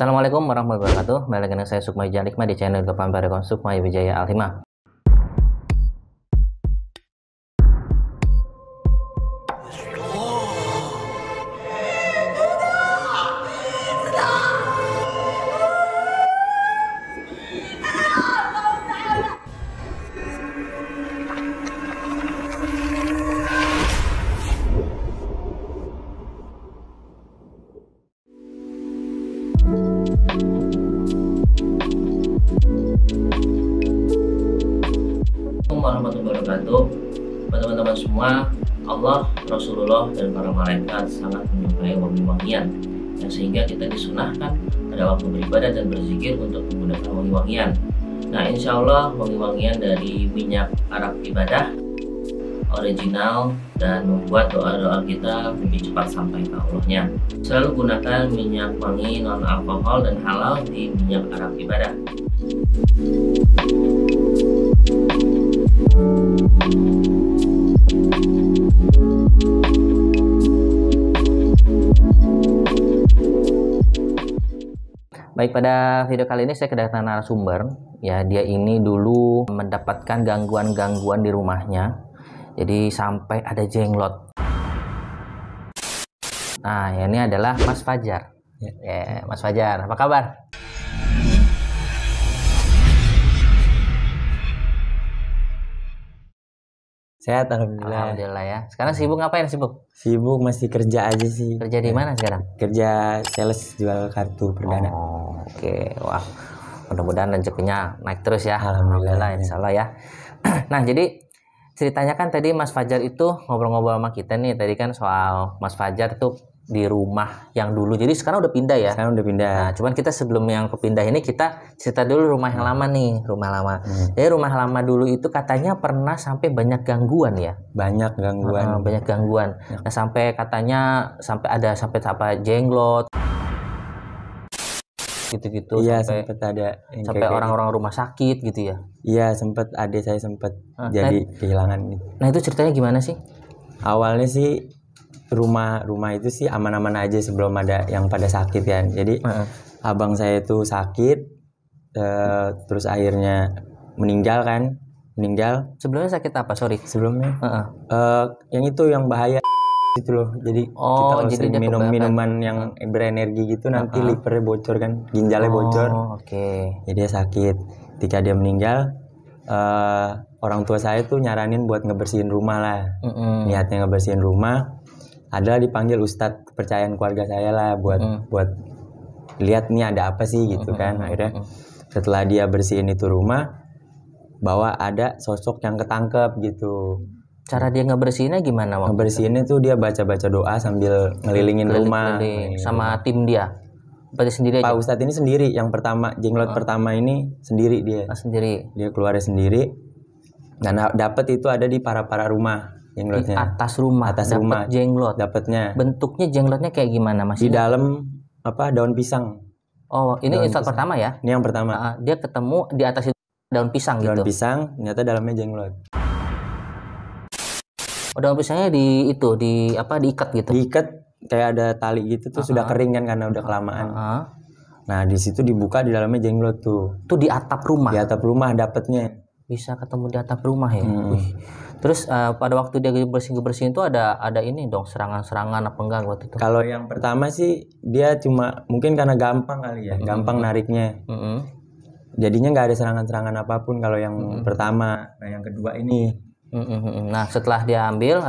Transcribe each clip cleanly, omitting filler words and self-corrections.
Assalamualaikum warahmatullahi wabarakatuh. Balik lagi dengan saya Sukma Jalikma di channel Gapan Barekon Sukma Wijaya Alhima. Warahmatullahi wabarakatuh. Teman-teman semua, Allah, Rasulullah, dan para malaikat sangat menyukai wangi-wangian, yang sehingga kita disunahkan pada waktu beribadah dan berzikir untuk menggunakan wangi-wangian. Nah, insya Allah wangi-wangian dari minyak Arab ibadah original dan membuat doa-doa kita lebih cepat sampai ke Allahnya. Selalu gunakan minyak wangi non alkohol dan halal di minyak Arab ibadah. Baik, pada video kali ini saya kedatangan narasumber. Ya, dia ini dulu mendapatkan gangguan-gangguan di rumahnya. Jadi sampai ada jenglot. Nah, ini adalah Mas Fajar. Ya, Mas Fajar, apa kabar? Sehat, alhamdulillah. Alhamdulillah ya. Sekarang sibuk ngapain sibuk? Sibuk masih kerja aja sih. Kerja di mana sekarang? Kerja sales jual kartu perdana. Oh, oke. Wah, mudah-mudahan rezekinya naik terus ya. Alhamdulillah, insya Allah ya. Nah, jadi ceritanya kan tadi Mas Fajar itu ngobrol-ngobrol sama kita nih. Tadi kan soal Mas Fajar tuh di rumah yang dulu. Jadi sekarang udah pindah ya? Sekarang udah pindah. Nah, cuman kita sebelum yang kepindah ini kita cerita dulu rumah yang lama nih, rumah lama. Jadi rumah lama dulu itu katanya pernah sampai banyak gangguan ya? Banyak gangguan. Banyak gangguan. Nah, sampai katanya sampai apa jenglot gitu-gitu. Iya, sampai sempat ada orang-orang rumah sakit gitu ya? Iya, sempat adik saya sempat jadi kehilangan gitu. Nah, itu ceritanya gimana sih? Awalnya sih rumah itu sih aman-aman aja sebelum ada yang pada sakit kan. Jadi abang saya itu sakit, terus akhirnya meninggal. Sebelumnya sakit apa? Sorry. Sebelumnya yang itu yang bahaya gitu loh. Jadi kita kalau sering minum minuman yang berenergi gitu nanti livernya bocor kan, ginjalnya bocor. Jadi dia sakit. Ketika dia meninggal, orang tua saya tuh nyaranin buat ngebersihin rumah lah. Niatnya ngebersihin rumah adalah dipanggil ustadz kepercayaan keluarga saya lah buat lihat nih ada apa sih gitu kan. Akhirnya setelah dia bersihin itu rumah, bahwa ada sosok yang ketangkep gitu. Cara dia ngebersihinnya gimana? Ngebersihinnya tuh dia baca-baca doa sambil ngelilingin rumah. Sama tim dia? Berarti sendiri aja? Pak Ustadz ini sendiri, yang pertama, jenglot pertama ini sendiri dia. Sendiri? Dia keluarnya sendiri. Dan dapat itu ada di para rumah jenglotnya. Di atas rumah? Atas rumah. Jenglot? Dapatnya. Bentuknya jenglotnya kayak gimana Mas? Di dalam daun pisang. Oh, ini instat pertama ya? Ini yang pertama. Dia ketemu di atas daun pisang gitu? Daun pisang, ternyata dalamnya jenglot. Oh, daun pisangnya diikat gitu? Diikat, kayak ada tali gitu tuh, sudah kering kan karena udah kelamaan. Nah, di situ dibuka, di dalamnya jenglot tuh. Tuh di atap rumah? Di atap rumah dapatnya. Bisa ketemu di atap rumah ya? Terus pada waktu dia bersihin itu ada ini dong, serangan-serangan apa enggak waktu itu? Kalau yang pertama sih dia cuma mungkin karena gampang kali ya, gampang nariknya. Jadinya nggak ada serangan-serangan apapun kalau yang pertama. Nah, yang kedua ini. Nah, setelah dia ambil,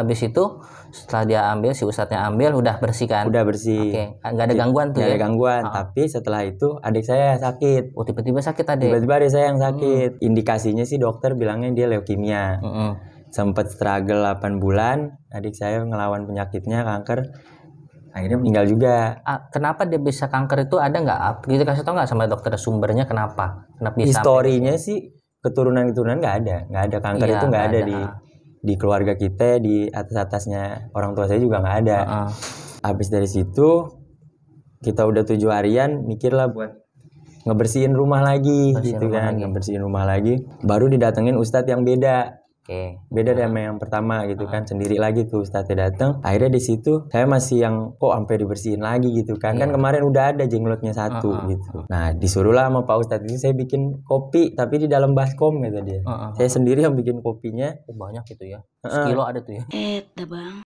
si ustadznya ambil, udah bersih kan? Udah bersih. Oke, nggak ada gangguan tuh ya? Nggak ada gangguan, tapi setelah itu adik saya sakit. Oh, tiba-tiba sakit adik? Tiba-tiba adik saya yang sakit. Indikasinya sih dokter bilangnya dia leukemia. Sempat struggle 8 bulan, adik saya ngelawan penyakitnya, kanker. Akhirnya meninggal juga. Kenapa dia bisa kanker itu ada nggak? Kita kasih tau nggak sama dokter sumbernya kenapa? Bisa historinya sih keturunan nggak ada kanker itu nggak ada di keluarga kita, di atasnya orang tua saya juga nggak ada. Habis dari situ kita udah 7 harian mikirlah buat ngebersihin rumah lagi gitu kan, ngebersihin rumah lagi. Baru didatengin ustadz yang beda. Oke. Beda sama yang pertama gitu kan, sendiri lagi tuh Ustadznya datang. Akhirnya di situ saya masih yang kok sampai dibersihin lagi gitu kan. Kan kemarin udah ada jenglotnya satu gitu. Nah, disuruhlah sama Pak Ustadz itu saya bikin kopi tapi di dalam baskom kata dia. Saya sendiri yang bikin kopinya. Banyak gitu ya. Sekilo ada tuh ya. Bang.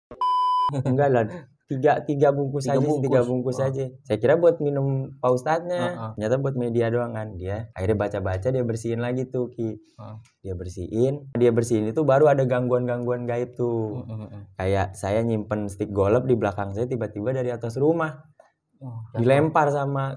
Enggak lah. Tiga bungkus aja, tiga bungkus aja. Saya kira buat minum Pak Ustadznya, ternyata buat media doang kan. Dia akhirnya baca-baca, dia bersihin lagi tuh Ki. Dia bersihin itu baru ada gangguan-gangguan gaib tuh. Kayak saya nyimpen stick golf di belakang saya, tiba-tiba dari atas rumah dilempar sama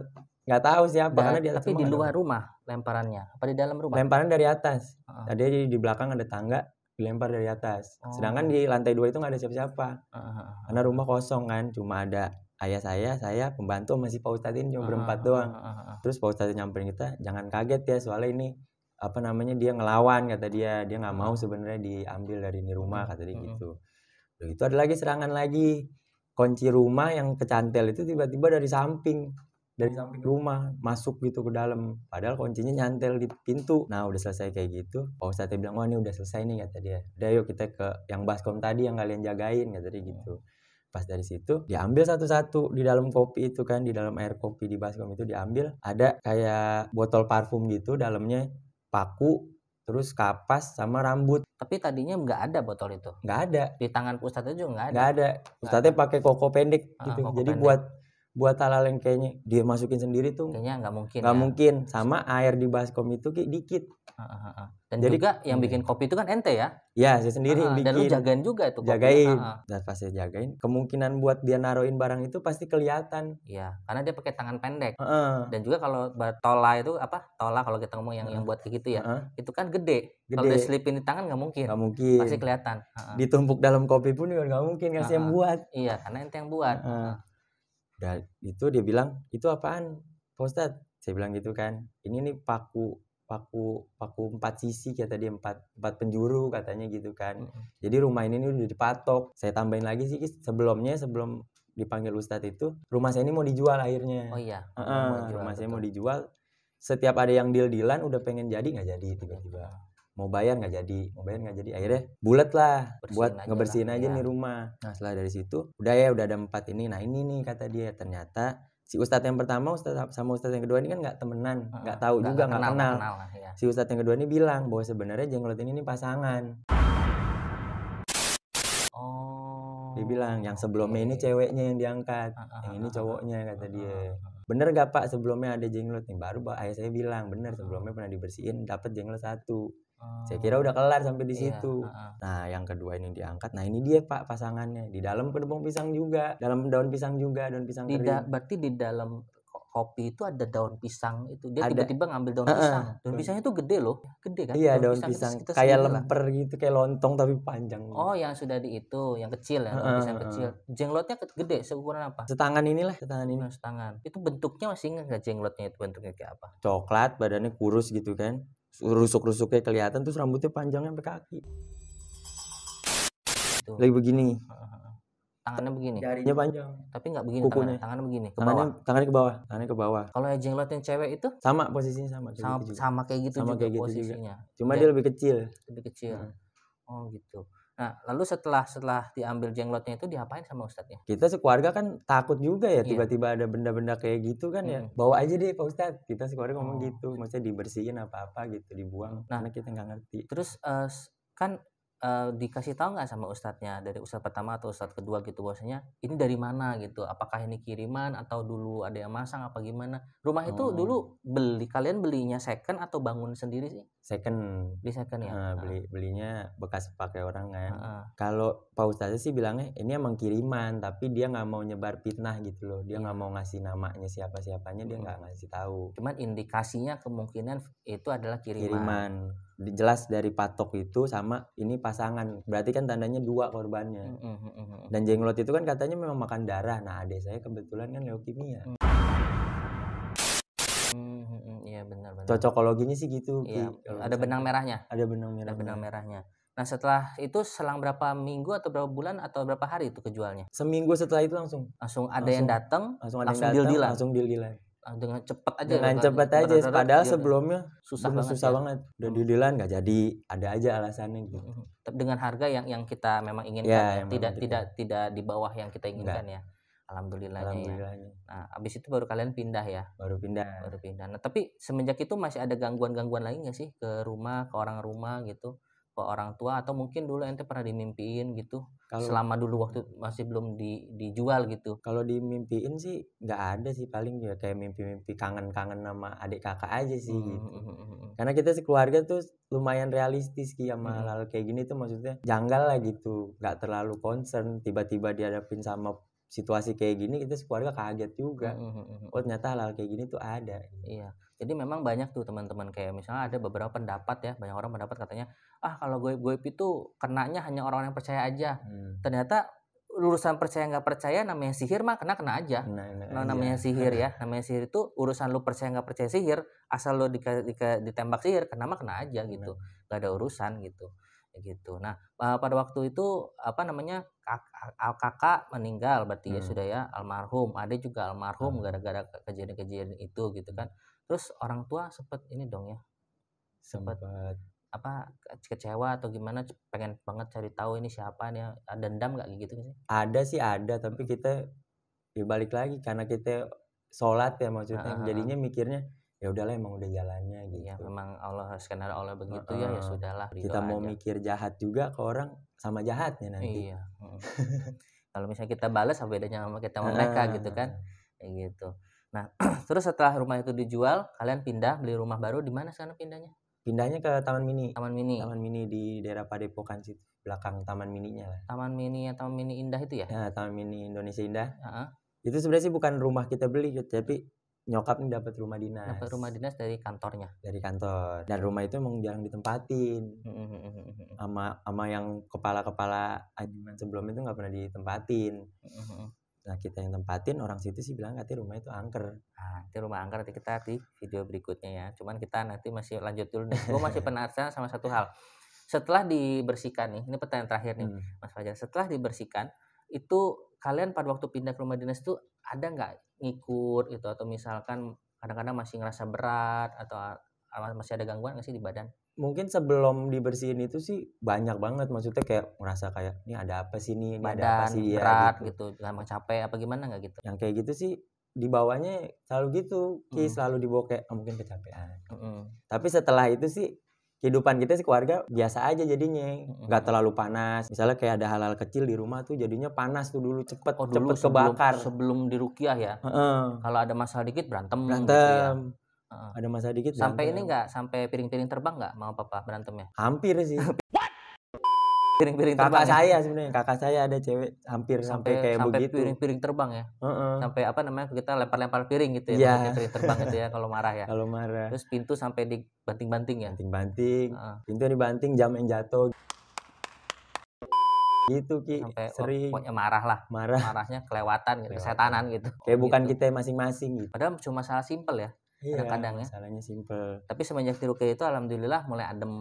nggak tahu siapa karena di atas. Tapi di luar rumah lemparannya apa di dalam rumah? Lemparan dari atas. Tadi di belakang ada tangga, dilempar dari atas. Sedangkan di lantai 2 itu nggak ada siapa-siapa. Karena rumah kosong kan, cuma ada ayah saya, pembantu masih Pak Ustadz ini cuma berempat doang. Terus Pak Ustadz nyamperin kita, jangan kaget ya soalnya ini dia ngelawan kata dia nggak mau sebenarnya diambil dari ini rumah kata dia gitu. Lalu itu ada lagi serangan lagi, kunci rumah yang kecantel itu tiba-tiba dari samping rumah masuk gitu ke dalam, padahal kuncinya nyantel di pintu. Nah udah selesai kayak gitu, Pak Ustadz bilang wah ini udah selesai nih kata dia, udah yuk kita ke yang baskom tadi yang kalian jagain kata dia gitu. Pas dari situ diambil satu-satu di dalam kopi itu kan, di dalam air kopi di baskom itu diambil, ada kayak botol parfum gitu, dalamnya paku, terus kapas sama rambut. Tapi tadinya nggak ada botol itu? Nggak ada. Di tangan Ustadz juga nggak ada? Nggak ada. Ustadznya pakai koko pendek gitu. Jadi pendek. buat hal-hal yang kayaknya dia masukin sendiri tuh kayaknya nggak mungkin. Nggak mungkin. Sama air di baskom itu kayak dikit. Dan jadi, juga yang bikin kopi itu kan ente ya? Ya saya sendiri yang bikin. Dan lu jagain juga itu kopi. Jagain. Dan pas saya jagain, kemungkinan buat dia naruhin barang itu pasti kelihatan. Iya, karena dia pakai tangan pendek. Dan juga kalau tola itu tola kalau kita ngomong yang buat kayak gitu ya, itu kan gede. Kalau dia selipin di tangan nggak mungkin. Nggak mungkin. Pasti kelihatan. Ditumpuk dalam kopi pun juga nggak mungkin kasih yang buat. Iya, karena ente yang buat. Dan itu dia bilang, itu apaan Pak Ustadz? Saya bilang gitu kan, ini nih paku 4 sisi kata dia, 4 penjuru katanya gitu kan. Jadi rumah ini udah dipatok. Saya tambahin lagi sih sebelum dipanggil Ustadz itu, rumah saya ini mau dijual akhirnya. Oh iya. Rumah saya mau dijual. Setiap ada yang deal-dealan udah pengen jadi nggak jadi tiba-tiba. Mau bayar nggak jadi. Akhirnya bulat lah buat ngebersihin aja nih rumah. Nah setelah dari situ udah ada 4 ini. Nah ini nih kata dia, ternyata si Ustadz yang pertama sama Ustadz yang kedua ini kan nggak temenan, nggak tahu juga, nggak kenal. Ya. Si Ustadz yang kedua ini bilang bahwa sebenarnya jenglot ini pasangan. Dia bilang yang sebelumnya ini ceweknya yang diangkat, yang ini cowoknya kata dia. Bener gak Pak sebelumnya ada jenglot nih? Baru ayah saya bilang bener, sebelumnya pernah dibersihin dapat jenglot 1. Saya kira udah kelar sampai di situ. Nah yang kedua ini diangkat. Nah ini dia Pak pasangannya, di dalam kedubung pisang juga, dalam daun pisang kering. Berarti di dalam kopi itu ada daun pisang itu. Dia tiba-tiba ngambil daun pisang. Daun pisang itu gede loh, gede kan? Iya daun pisang kayak lemper gitu, kayak lontong tapi panjang. Oh yang sudah yang kecil ya, daun pisang kecil. Jenglotnya gede, seukuran apa? Setangan inilah, setangan ini. Setangan. Itu bentuknya masih ingat nggak jenglotnya itu bentuknya kayak apa? Coklat, badannya kurus gitu kan. Rusuk-rusuknya kelihatan, terus rambutnya panjangnya sampai kaki. Lagi begini. Tangannya begini. Jarinya panjang. Tapi nggak begini tangannya begini. Tangannya ke bawah. Kalau yang jenglot yang cewek itu? Sama posisinya sama kayak gitu juga posisinya. Cuma dia lebih kecil. Oh gitu. Nah, lalu setelah diambil jenglotnya itu diapain sama Ustadznya? Kita sekeluarga kan takut juga ya, tiba-tiba ada benda-benda kayak gitu kan ya. Bawa aja deh Pak Ustadz. Kita sekeluarga ngomong gitu, maksudnya dibersihin apa-apa gitu, dibuang. Karena kita nggak ngerti. Terus kan dikasih tahu nggak sama Ustadznya, dari Ustadz pertama atau Ustadz kedua gitu, bahwasanya ini dari mana gitu? Apakah ini kiriman atau dulu ada yang masang apa gimana? Rumah itu dulu kalian belinya second atau bangun sendiri sih? Second. Beli second ya? Belinya bekas pakai orang kan. Kalau Pak Ustadz sih bilangnya ini emang kiriman, tapi dia nggak mau nyebar fitnah gitu loh. Dia nggak mau ngasih namanya siapa-siapanya, dia nggak ngasih tahu. Cuman indikasinya kemungkinan itu adalah kiriman. Jelas dari patok itu sama ini pasangan, berarti kan tandanya 2 korbannya. Dan jenglot itu kan katanya memang makan darah. Nah adik saya kebetulan kan leukemia. Iya benar. Cocokologinya sih gitu. Iya, ada benang merahnya. Ada benang merahnya. Nah setelah itu selang berapa minggu atau berapa bulan atau berapa hari itu kejualnya? Seminggu setelah itu langsung ada yang datang, langsung deal-dealan. dengan cepat aja. Dengan cepat aja. Padahal sebelumnya susah banget. Udah dealan nggak jadi, ada aja alasannya gitu. Dengan harga yang kita memang inginkan, tidak di bawah yang kita inginkan ya. Alhamdulillahnya ya. Nah, abis itu baru kalian pindah ya? Baru pindah. Nah, tapi semenjak itu masih ada gangguan-gangguan lain nggak sih ke rumah, ke orang rumah gitu, ke orang tua, atau mungkin dulu ente pernah dimimpiin gitu? Selama dulu waktu masih belum dijual gitu. Kalau dimimpiin sih nggak ada sih, paling ya kayak mimpi-mimpi kangen-kangen sama adik kakak aja sih gitu. Karena kita sekeluarga tuh lumayan realistis sama hal-hal kayak gini tuh, maksudnya janggal lah gitu, nggak terlalu concern. Tiba-tiba dihadapin sama situasi kayak gini, kita sekeluarga kaget juga. Oh ternyata hal-hal kayak gini tuh ada. Iya. Jadi memang banyak tuh teman-teman, kayak misalnya ada beberapa pendapat ya, banyak orang pendapat katanya, kalau goib-goib itu kenanya hanya orang yang percaya aja. Ternyata urusan percaya nggak percaya, namanya sihir mah kena aja. Namanya sihir ya, namanya sihir itu urusan lu percaya nggak percaya sihir, asal lu ditembak sihir kena aja gitu, nggak ada urusan gitu. Nah, pada waktu itu kakak meninggal berarti ya, sudah ya, almarhum. Adik juga almarhum gara-gara kejadian-kejadian itu gitu kan. Terus orang tua sempet ini dong ya, sempet kecewa atau gimana, pengen banget cari tahu ini siapa nih, ada dendam nggak gitu sih? Ada sih, ada, tapi kita ya balik lagi karena kita sholat ya, maksudnya jadinya mikirnya ya udahlah, emang udah jalannya gitu. Ya memang Allah, skenario Allah begitu ya sudahlah. Kita mau mikir jahat juga ke orang, sama jahatnya nanti. Iya. Kalau misalnya kita balas, apa bedanya sama kita sama mereka gitu kan, kayak gitu. Nah, terus setelah rumah itu dijual, kalian pindah, beli rumah baru. Di mana sana pindahnya? Pindahnya ke Taman Mini. Taman Mini. Taman Mini di daerah Padepokan situ, belakang Taman Mininya lah. Taman Mini Indah itu ya? Ya, Taman Mini Indonesia Indah. Itu sebenarnya sih bukan rumah kita beli, tapi nyokap nih dapat rumah dinas. Dapat rumah dinas dari kantornya. Dari kantor. Dan rumah itu emang jarang ditempatin. Sama yang kepala-kepala ajuman sebelum itu nggak pernah ditempatin. Nah, kita yang tempatin, orang situ sih bilang katanya rumah itu angker. Nah, itu rumah angker, nanti kita di video berikutnya ya. Cuman kita nanti masih lanjut dulu nih. Gue masih penasaran sama satu hal. Setelah dibersihkan nih, ini pertanyaan terakhir nih, Mas Fajar. Setelah dibersihkan, itu kalian pada waktu pindah ke rumah dinas itu ada nggak ngikut gitu, atau misalkan kadang-kadang masih ngerasa berat, atau masih ada gangguan nggak sih di badan? Mungkin sebelum dibersihin itu sih banyak banget, maksudnya kayak ngerasa kayak ini ada apa sih nih, badan ada apa sih berat ya, gitu, gampang capek apa gimana nggak gitu? Yang kayak gitu sih dibawanya selalu gitu, selalu dibawa kayak mungkin kecapean. Tapi setelah itu sih kehidupan kita sih keluarga biasa aja jadinya, nggak terlalu panas. Misalnya kayak ada hal-hal kecil di rumah tuh jadinya panas tuh dulu, cepet kebakar. Sebelum diruqyah ya. Kalau ada masalah dikit berantem. Gitu ya. Ada masalah dikit sampai berantem. Ini nggak sampai piring-piring terbang nggak mau papa berantemnya? Hampir sih. Piring-piring terbang. Kakak saya sebenarnya, kakak saya ada cewek hampir sampai kayak begitu. Sampai piring-piring terbang ya. Sampai kita lempar-lempar piring gitu ya, piring terbang gitu ya kalau marah ya. Kalau marah. Terus pintu sampai dibanting-banting ya. Banting-banting. Pintu dibanting, jam yang jatuh. Gitu Ki, sampai sering. Pokoknya marah lah. Marahnya kelewatan gitu, setanan gitu. Kayak bukan kita masing-masing gitu. Padahal cuma masalah simpel ya. Kadang-kadang ya. Masalahnya simpel. Tapi semenjak diruqyah itu alhamdulillah mulai adem.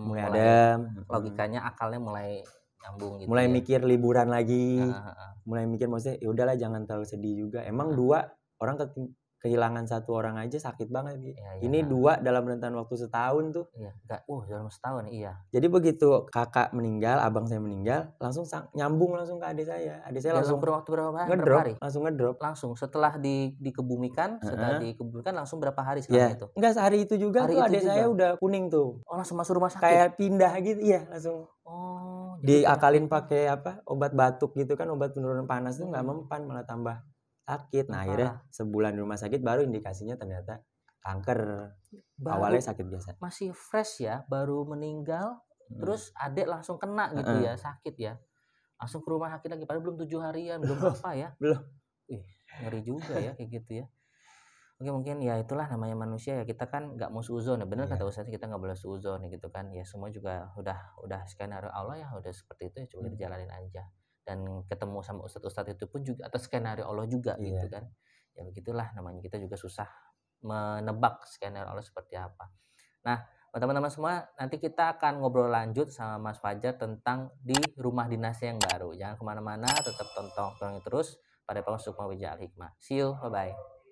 Logikanya, akalnya mulai nyambung gitu. Mulai mikir liburan lagi. Mulai mikir maksudnya ya udahlah jangan terlalu sedih juga. Emang dua orang kehilangan satu orang aja sakit banget gitu. Ini dua dalam rentan waktu setahun tuh. Dalam setahun iya. Jadi begitu kakak meninggal, abang saya meninggal, langsung nyambung langsung ke adik saya. Adik saya langsung waktu berapa hari? Langsung ngedrop. Langsung setelah dikebumikan, langsung berapa hari setelah itu? Enggak, sehari itu juga tuh adik saya udah kuning tuh. Oh, langsung masuk rumah sakit. Kayak pindah gitu, iya langsung. Diakalin pakai obat batuk gitu kan, obat penurun panas tuh nggak mempan, malah tambah sakit. Nah, akhirnya sebulan di rumah sakit baru indikasinya ternyata kanker. Awalnya sakit biasa. Masih fresh ya, baru meninggal, terus adik langsung kena gitu ya, sakit ya. Langsung ke rumah sakit lagi, padahal belum 7 harian, belum apa ya. Belum. Ngeri juga ya kayak gitu ya. Oke, mungkin ya itulah namanya manusia ya, kita kan nggak mau suuzon ya, benar kata Ustaz, kita nggak boleh suuzon ya gitu kan. Ya semua juga udah skenario Allah ya, udah seperti itu ya, coba dijalanin aja. Dan ketemu sama ustadz-ustadz itu pun juga atas skenario Allah juga gitu kan. Ya begitulah namanya, kita juga susah menebak skenario Allah seperti apa. Nah, teman-teman semua, nanti kita akan ngobrol lanjut sama Mas Fajar tentang di rumah dinasnya yang baru. Jangan kemana-mana, tetap tonton terus pada Paus Sukma Wijaya Al Hikmah. See you, bye-bye.